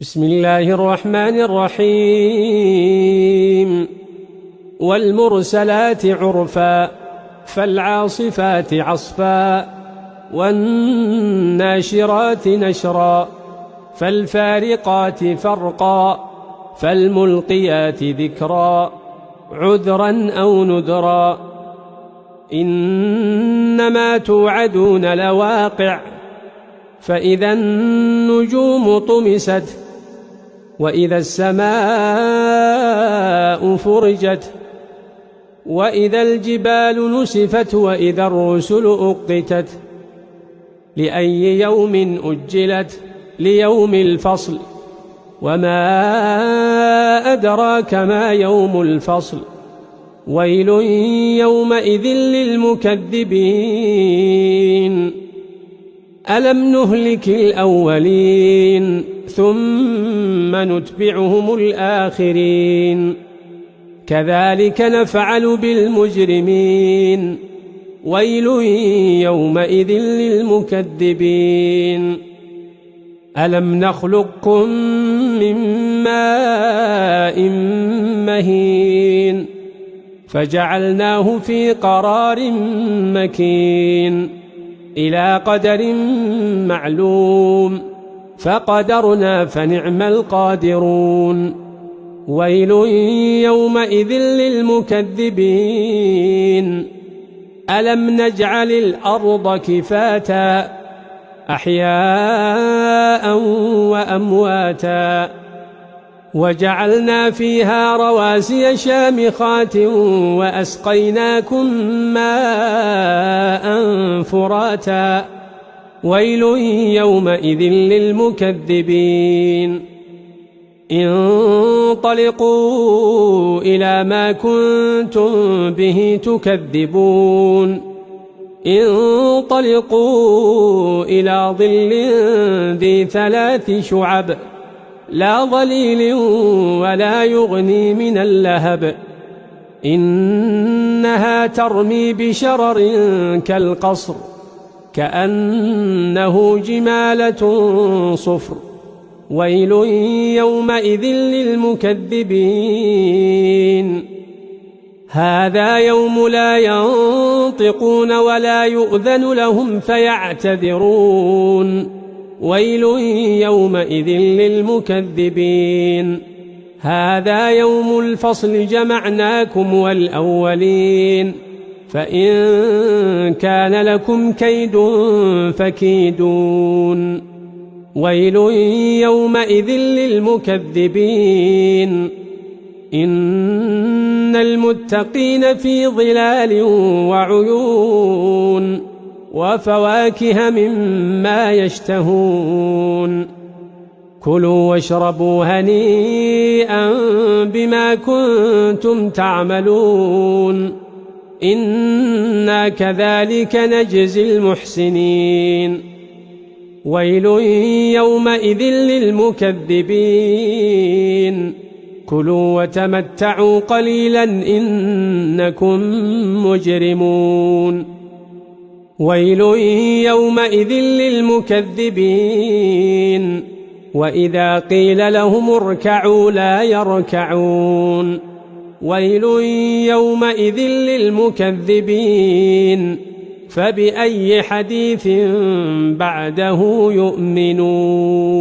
بسم الله الرحمن الرحيم والمرسلات عرفا فالعاصفات عصفا والناشرات نشرا فالفارقات فرقا فالملقيات ذكرا عذرا أو نذرا إنما توعدون لواقع فإذا النجوم طمست وإذا السماء فرجت وإذا الجبال نسفت وإذا الرسل أقتت لأي يوم أجلت ليوم الفصل وما أدراك ما يوم الفصل ويل يومئذ للمكذبين ألم نهلك الأولين ثم نتبعهم الآخرين كذلك نفعل بالمجرمين ويل يومئذ للمكذبين ألم نخلقكم من ماء مهين فجعلناه في قرار مكين إلى قدر معلوم فقدرنا فنعم القادرون ويل يومئذ للمكذبين ألم نجعل الأرض كفاتا أحياء وأمواتا وجعلنا فيها رواسي شامخات وأسقيناكم ماء فراتا ويل يومئذ للمكذبين انطلقوا إلى ما كنتم به تكذبون انطلقوا إلى ظل ذي 3 شعب لا ظليل ولا يغني من اللهب إنها ترمي بشرر كالقصر كأنه جمالة صفر ويل يومئذ للمكذبين هذا يوم لا ينطقون ولا يؤذن لهم فيعتذرون ويل يومئذ للمكذبين هذا يوم الفصل جمعناكم والأولين فإن كان لكم كيد فكيدون ويل يومئذ للمكذبين إن المتقين في ظلال وعيون وفواكه مما يشتهون كلوا واشربوا هنيئا بما كنتم تعملون إنا كذلك نجزي المحسنين ويل يومئذ للمكذبين كلوا وتمتعوا قليلا إنكم مجرمون ويل يومئذ للمكذبين وإذا قيل لهم اركعوا لا يركعون ويل يومئذ للمكذبين فبأي حديث بعده يؤمنون